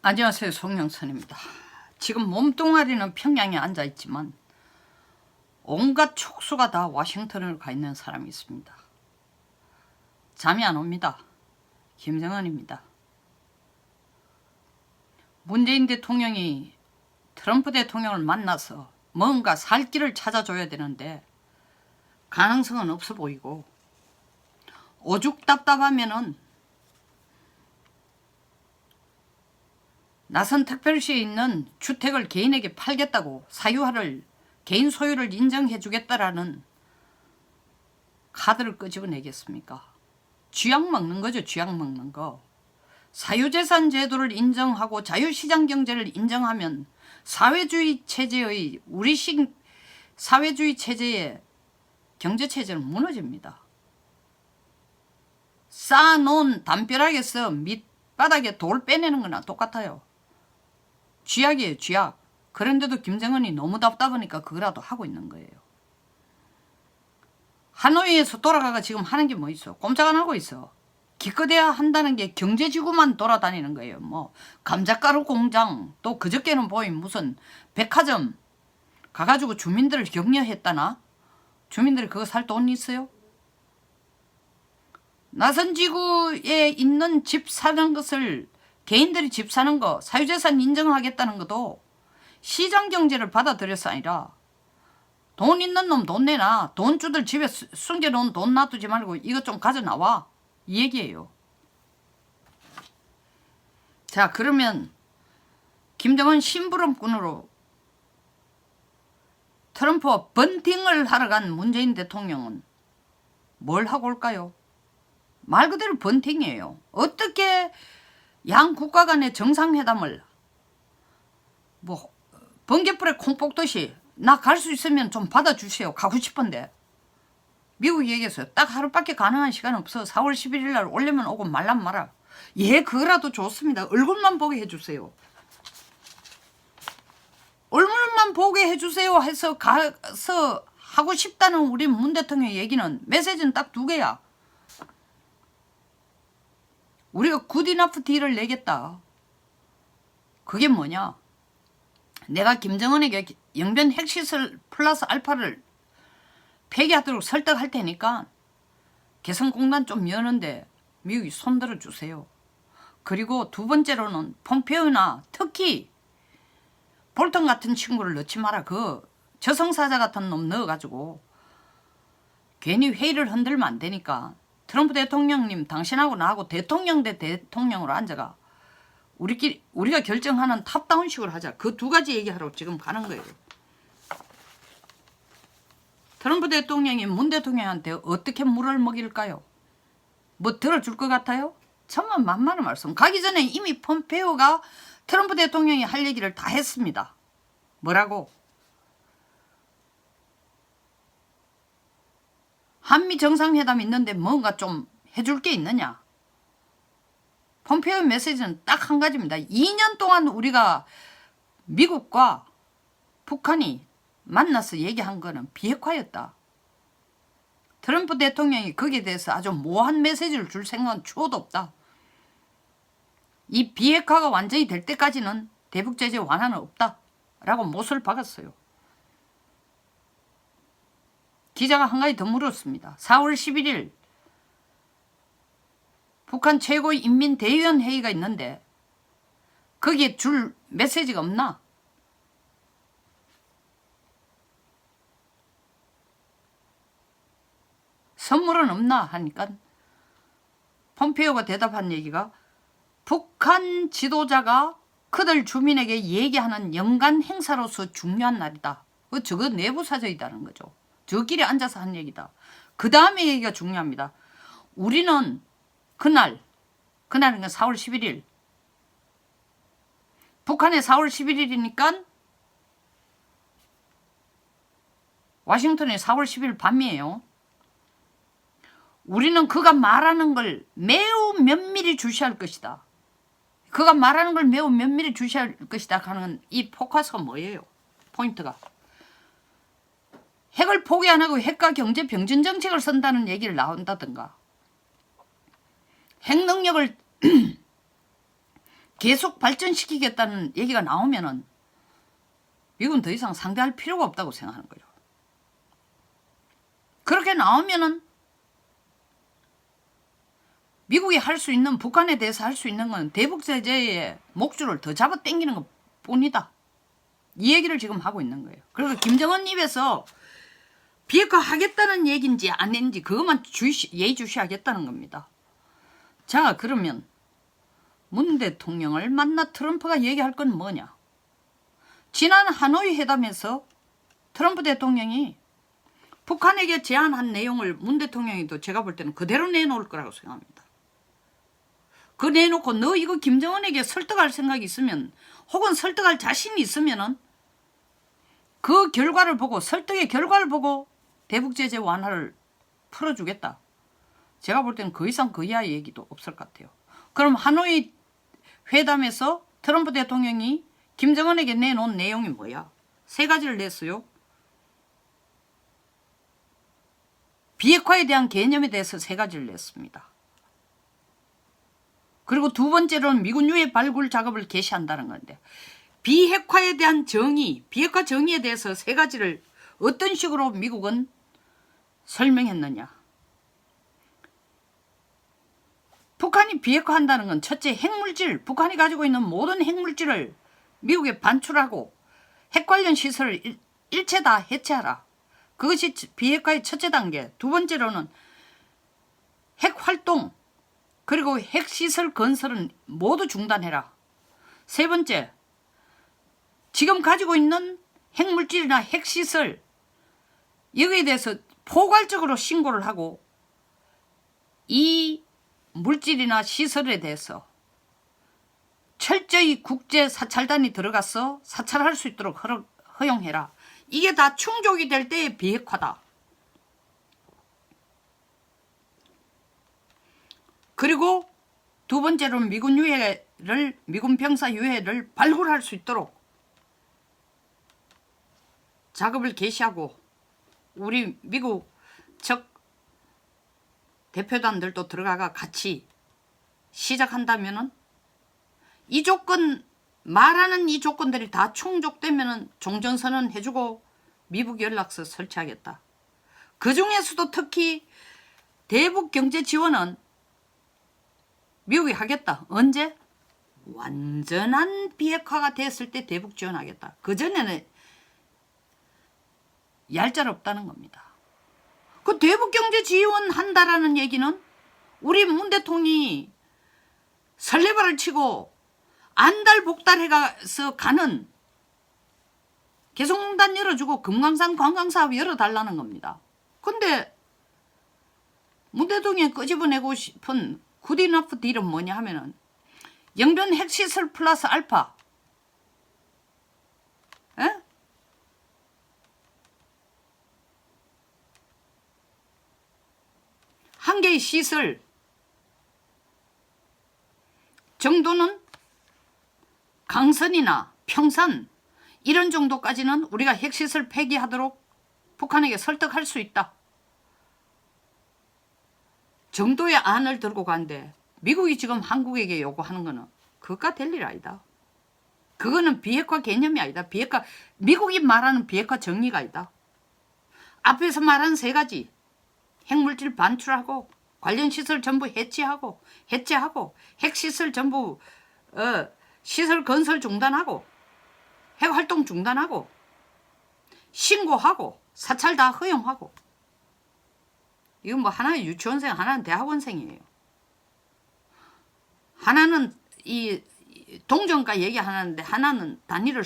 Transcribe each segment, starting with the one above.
안녕하세요. 송영선입니다. 지금 몸뚱아리는 평양에 앉아있지만 온갖 촉수가 다 워싱턴으로 가 있는 사람이 있습니다. 잠이 안 옵니다. 김정은입니다. 문재인 대통령이 트럼프 대통령을 만나서 뭔가 살 길을 찾아줘야 되는데 가능성은 없어 보이고, 오죽 답답하면은 나선 특별시에 있는 주택을 개인에게 팔겠다고 사유화를 개인 소유를 인정해 주겠다라는 카드를 끄집어내겠습니까? 쥐약 먹는 거죠. 쥐약 먹는 거. 사유재산 제도를 인정하고 자유시장 경제를 인정하면 사회주의 체제의 우리식 사회주의 체제의 경제체제는 무너집니다. 쌓아놓은 담벼락에서 밑바닥에 돌 빼내는 거나 똑같아요. 쥐약이에요. 쥐약. 그런데도 김정은이 너무 답답하니까 그거라도 하고 있는 거예요. 하노이에서 돌아가가 지금 하는 게 뭐 있어? 꼼짝 안 하고 있어. 기껏해야 한다는 게 경제지구만 돌아다니는 거예요. 뭐 감자가루 공장, 또 그저께는 보인 무슨 백화점 가가지고 주민들을 격려했다나? 주민들이 그거 살 돈 있어요? 나선지구에 있는 집 사는 것을, 개인들이 집 사는 거 사유재산 인정하겠다는 것도 시장경제를 받아들여서 아니라 돈 있는 놈 돈 내놔, 돈주들 집에 숨겨놓은 돈 놔두지 말고 이것 좀 가져나와, 이 얘기예요. 자, 그러면 김정은 심부름꾼으로 트럼프와 번팅을 하러 간 문재인 대통령은 뭘 하고 올까요? 말 그대로 번팅이에요. 어떻게 양 국가 간의 정상회담을 뭐 번개불에 콩 뽑듯이 나 갈 수 있으면 좀 받아주세요. 가고 싶은데. 미국이 얘기했어요. 딱 하루밖에 가능한 시간 없어. 4월 11일 날 오려면 오고 말란 말아. 예, 그거라도 좋습니다. 얼굴만 보게 해주세요. 얼굴만 보게 해주세요 해서 가서 하고 싶다는 우리 문 대통령의 얘기는, 메시지는 딱 두 개야. 우리가 굿 이너프 딜을 내겠다. 그게 뭐냐? 내가 김정은에게 영변 핵시설 플러스 알파를 폐기하도록 설득할 테니까 개성공단 좀 여는데 미국이 손들어 주세요. 그리고 두 번째로는 폼페오나 특히 볼턴 같은 친구를 넣지 마라. 그 저승사자 같은 놈 넣어가지고 괜히 회의를 흔들면 안 되니까 트럼프 대통령님, 당신하고 나하고 대통령 대 대통령으로 앉아가 우리가 결정하는 탑다운식으로 하자. 그 두 가지 얘기하러 지금 가는 거예요. 트럼프 대통령이 문 대통령한테 어떻게 물을 먹일까요? 뭐 들어줄 것 같아요? 천만 만만한 말씀. 가기 전에 이미 폼페오가 트럼프 대통령이 할 얘기를 다 했습니다. 뭐라고? 한미 정상회담 있는데 뭔가 좀 해줄 게 있느냐? 폼페오 메시지는 딱 한 가지입니다. 2년 동안 우리가 미국과 북한이 만나서 얘기한 거는 비핵화였다. 트럼프 대통령이 거기에 대해서 아주 모호한 메시지를 줄 생각은 추호도 없다. 이 비핵화가 완전히 될 때까지는 대북제재 완화는 없다 라고 못을 박았어요. 기자가 한 가지 더 물었습니다. 4월 11일 북한 최고인민대의원 회의가 있는데 거기에 줄 메시지가 없나? 선물은 없나? 하니까 폼페오가 대답한 얘기가, 북한 지도자가 그들 주민에게 얘기하는 연간 행사로서 중요한 날이다. 저거 내부 사정이다는 거죠. 저끼리 앉아서 한 얘기다. 그 다음에 얘기가 중요합니다. 우리는 그날은 4월 11일. 북한의 4월 11일이니까 워싱턴의 4월 10일 밤이에요. 우리는 그가 말하는 걸 매우 면밀히 주시할 것이다. 그가 말하는 걸 매우 면밀히 주시할 것이다 하는 이 포커스가 뭐예요? 포인트가. 핵을 포기 안 하고 핵과 경제 병진 정책을 쓴다는 얘기를 나온다든가, 핵 능력을 계속 발전시키겠다는 얘기가 나오면은 미국은 더 이상 상대할 필요가 없다고 생각하는 거죠. 그렇게 나오면은 미국이 할 수 있는, 북한에 대해서 할 수 있는 건 대북 제재의 목줄을 더 잡아 당기는 것 뿐이다. 이 얘기를 지금 하고 있는 거예요. 그리고 김정은 입에서 비핵화 하겠다는 얘기인지 아닌지 그것만 예의주시하겠다는 겁니다. 자, 그러면 문 대통령을 만나 트럼프가 얘기할 건 뭐냐? 지난 하노이 회담에서 트럼프 대통령이 북한에게 제안한 내용을 문 대통령이도 제가 볼 때는 그대로 내놓을 거라고 생각합니다. 그 내놓고 너 이거 김정은에게 설득할 생각이 있으면 혹은 설득할 자신이 있으면은 그 결과를 보고, 설득의 결과를 보고 대북 제재 완화를 풀어주겠다. 제가 볼 때는 그 이상 그 이하의 얘기도 없을 것 같아요. 그럼 하노이 회담에서 트럼프 대통령이 김정은에게 내놓은 내용이 뭐야? 세 가지를 냈어요. 비핵화에 대한 개념에 대해서 세 가지를 냈습니다. 그리고 두 번째로는 미군 유해 발굴 작업을 개시한다는 건데, 비핵화에 대한 정의, 비핵화 정의에 대해서 세 가지를 어떤 식으로 미국은 설명했느냐. 북한이 비핵화한다는 건 첫째 핵물질, 북한이 가지고 있는 모든 핵물질을 미국에 반출하고 핵 관련 시설을 일체 다 해체하라. 그것이 비핵화의 첫째 단계. 두 번째로는 핵 활동, 그리고 핵시설 건설은 모두 중단해라. 세 번째, 지금 가지고 있는 핵물질이나 핵시설, 여기에 대해서 포괄적으로 신고를 하고 이 물질이나 시설에 대해서 철저히 국제 사찰단이 들어가서 사찰할 수 있도록 허용해라. 이게 다 충족이 될 때의 비핵화다. 그리고 두 번째로는 미군 병사 유해를 발굴할 수 있도록 작업을 개시하고 우리 미국 측 대표단들도 들어가가 같이 시작한다면은 이 조건, 말하는 이 조건들이 다 충족되면은 종전선언 해주고 미북 연락서 설치하겠다. 그 중에서도 특히 대북 경제 지원은 미국이 하겠다. 언제? 완전한 비핵화가 됐을 때 대북 지원하겠다. 그전에는 얄짤없다는 겁니다. 그 대북 경제 지원한다라는 얘기는 우리 문 대통령이 설레발을 치고 안달복달해가서 가는 개성공단 열어주고 금강산 관광사업 열어달라는 겁니다. 근데 문 대통령이 끄집어내고 싶은 굿이너프 딜은 뭐냐 하면은 영변 핵시설 플러스 알파. 에? 한 개의 시설 정도는 강선이나 평산 이런 정도까지는 우리가 핵시설 폐기하도록 북한에게 설득할 수 있다. 정도의 안을 들고 간데 미국이 지금 한국에게 요구하는 거는 그것과 될 일 아니다. 그거는 비핵화 개념이 아니다. 비핵화, 미국이 말하는 비핵화 정의가 아니다. 앞에서 말한 세 가지, 핵물질 반출하고 관련 시설 전부 해체하고 핵시설 전부 시설 건설 중단하고 핵활동 중단하고 신고하고 사찰 다 허용하고. 이건 뭐 하나는 유치원생, 하나는 대학원생이에요. 하나는 이 동전가 얘기하는데 하나는 단위를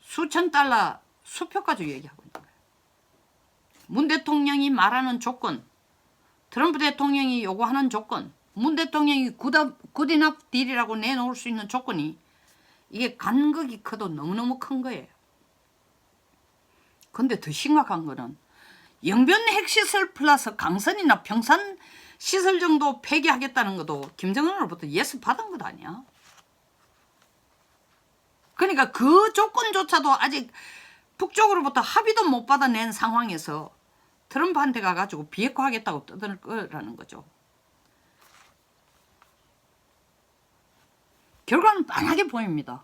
수천 달러 수표 가지고 얘기하고 있는 거예요. 문 대통령이 말하는 조건, 트럼프 대통령이 요구하는 조건, 문 대통령이 굿이너프 딜이라고 내놓을 수 있는 조건이 이게 간극이 커도 너무너무 큰 거예요. 근데 더 심각한 거는 영변 핵시설 플러스 강선이나 평산 시설 정도 폐기하겠다는 것도 김정은으로부터 예스 받은 것 아니야. 그러니까 그 조건조차도 아직 북쪽으로부터 합의도 못 받아낸 상황에서 트럼프한테 가가지고 비핵화하겠다고 떠들 거라는 거죠. 결과는 뻔하게 보입니다.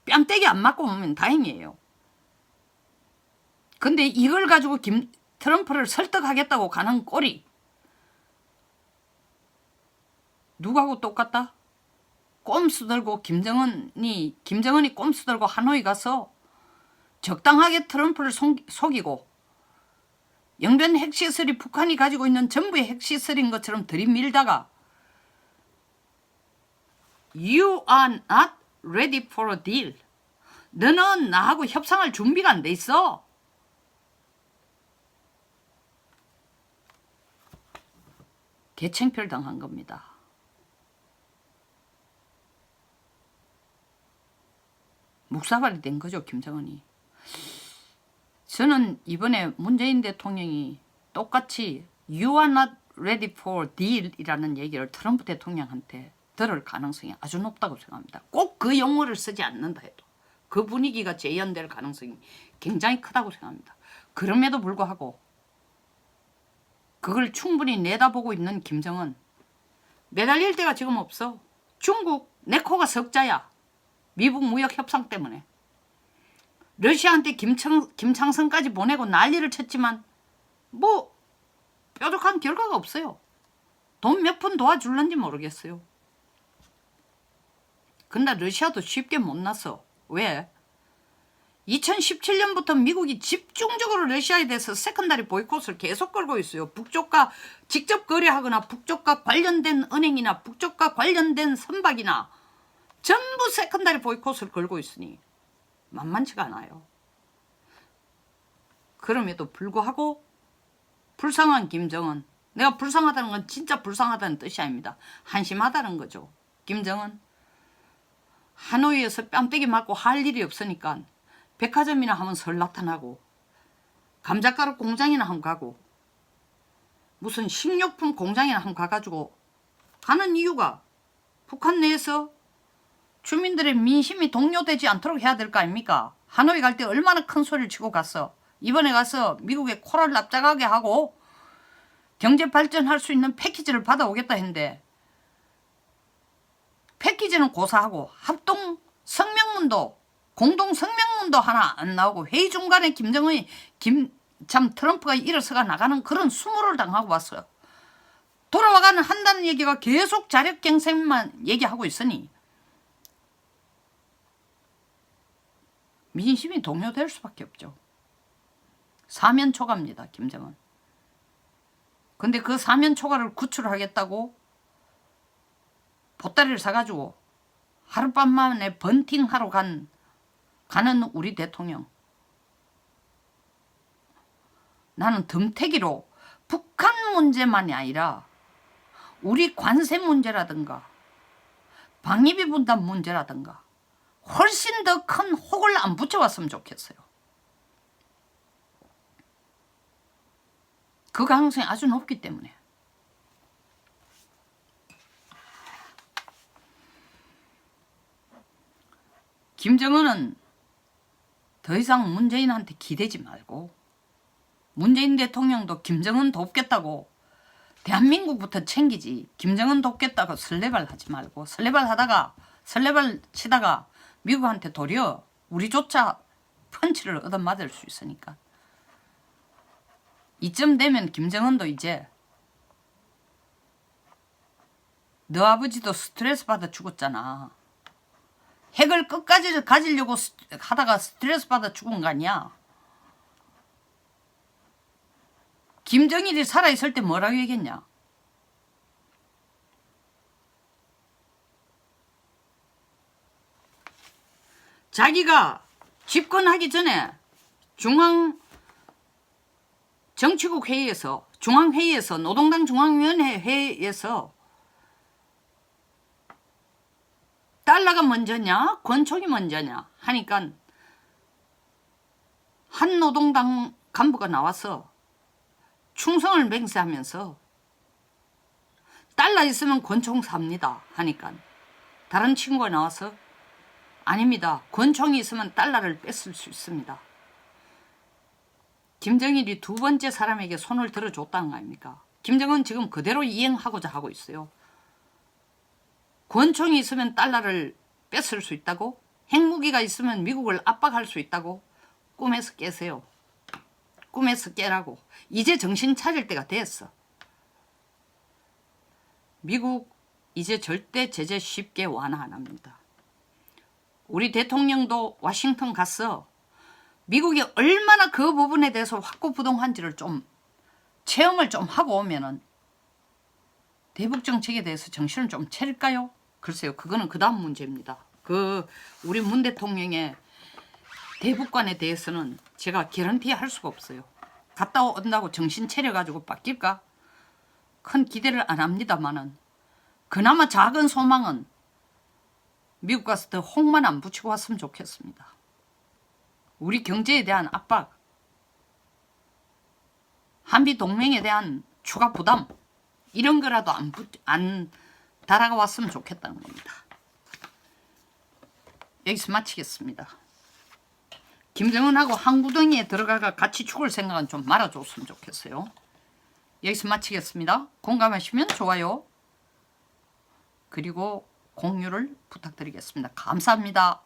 뺨때기 안 맞고 오면 다행이에요. 근데 이걸 가지고 트럼프를 설득하겠다고 가는 꼴이 누구하고 똑같다? 꼼수 들고 김정은이 꼼수 들고 하노이 가서 적당하게 트럼프를 속이고 영변 핵시설이 북한이 가지고 있는 전부의 핵시설인 것처럼 들이밀다가 You are not ready for a deal. 너는 나하고 협상할 준비가 안 돼 있어. 개챙피를 당한 겁니다. 묵사발이 된 거죠, 김정은이. 저는 이번에 문재인 대통령이 똑같이 You are not ready for deal 이라는 얘기를 트럼프 대통령한테 들을 가능성이 아주 높다고 생각합니다. 꼭 그 용어를 쓰지 않는다 해도 그 분위기가 재현될 가능성이 굉장히 크다고 생각합니다. 그럼에도 불구하고 그걸 충분히 내다보고 있는 김정은 매달릴 데가 지금 없어. 중국 내 코가 석자야. 미북 무역 협상 때문에. 러시아한테 김창선까지 보내고 난리를 쳤지만 뭐 뾰족한 결과가 없어요. 돈 몇 푼 도와줄런지 모르겠어요. 근데 러시아도 쉽게 못 났어. 왜? 2017년부터 미국이 집중적으로 러시아에 대해서 세컨다리 보이콧을 계속 걸고 있어요. 북쪽과 직접 거래하거나 북쪽과 관련된 은행이나 북쪽과 관련된 선박이나 전부 세컨다리 보이콧을 걸고 있으니 만만치가 않아요. 그럼에도 불구하고 불쌍한 김정은, 내가 불쌍하다는 건 진짜 불쌍하다는 뜻이 아닙니다. 한심하다는 거죠. 김정은 하노이에서 뺨때기 맞고 할 일이 없으니까 백화점이나 하면 설 나타나고 감자가루 공장이나 한번 가고 무슨 식료품 공장이나 한번 가가지고 가는 이유가 북한 내에서 주민들의 민심이 동요되지 않도록 해야 될 거 아닙니까? 하노이 갈 때 얼마나 큰 소리를 치고 갔어. 이번에 가서 미국의 코를 납작하게 하고 경제 발전할 수 있는 패키지를 받아오겠다 했는데 패키지는 고사하고 합동 성명문도 공동 성명문도 하나 안 나오고 회의 중간에 김정은이 참 트럼프가 일어서가 나가는 그런 수모를 당하고 왔어요. 돌아와가는 한다는 얘기가 계속 자력갱생만 얘기하고 있으니 민심이 동요될 수밖에 없죠. 사면초가입니다, 김정은. 근데 그 사면초가를 구출하겠다고 보따리를 사가지고 하룻밤 만에 번팅하러 가는 우리 대통령. 나는 덤태기로 북한 문제만이 아니라 우리 관세 문제라든가 방위비 분담 문제라든가 훨씬 더 큰 혹을 안 붙여왔으면 좋겠어요. 그 가능성이 아주 높기 때문에. 김정은은 더 이상 문재인한테 기대지 말고 문재인 대통령도 김정은 돕겠다고 대한민국부터 챙기지 김정은 돕겠다고 설레발 하지 말고 설레발 치다가 미국한테 도리어 우리조차 펀치를 얻어맞을 수 있으니까 이쯤 되면 김정은도 이제 너 아버지도 스트레스 받아 죽었잖아. 핵을 끝까지 가지려고 하다가 스트레스 받아 죽은 거 아니야. 김정일이 살아있을 때 뭐라고 얘기했냐. 자기가 집권하기 전에 중앙정치국 회의에서 중앙회의에서 노동당 중앙위원회 회의에서 달러가 먼저냐 권총이 먼저냐 하니까 한 노동당 간부가 나와서 충성을 맹세하면서 달러 있으면 권총 삽니다 하니까 다른 친구가 나와서 아닙니다. 권총이 있으면 달러를 뺏을 수 있습니다. 김정일이 두 번째 사람에게 손을 들어줬다는 거 아닙니까? 김정은 지금 그대로 이행하고자 하고 있어요. 권총이 있으면 달러를 뺏을 수 있다고? 핵무기가 있으면 미국을 압박할 수 있다고? 꿈에서 깨세요. 꿈에서 깨라고. 이제 정신 차릴 때가 됐어. 미국 이제 절대 제재 쉽게 완화 안 합니다. 우리 대통령도 워싱턴 갔어. 미국이 얼마나 그 부분에 대해서 확고부동한지를 좀 체험을 좀 하고 오면은 대북 정책에 대해서 정신을 좀 차릴까요? 글쎄요. 그거는 그 다음 문제입니다. 우리 문 대통령의 대북관에 대해서는 제가 개런티 할 수가 없어요. 갔다 온다고 정신 차려가지고 바뀔까? 큰 기대를 안 합니다만은 그나마 작은 소망은 미국 가서 더 홍만 안 붙이고 왔으면 좋겠습니다. 우리 경제에 대한 압박, 한미 동맹에 대한 추가 부담 이런 거라도 안 달아가 왔으면 좋겠다는 겁니다. 여기서 마치겠습니다. 김정은하고 한 구덩이에 들어가가 같이 죽을 생각은 좀 말아줬으면 좋겠어요. 여기서 마치겠습니다. 공감하시면 좋아요. 그리고 공유를 부탁드리겠습니다. 감사합니다.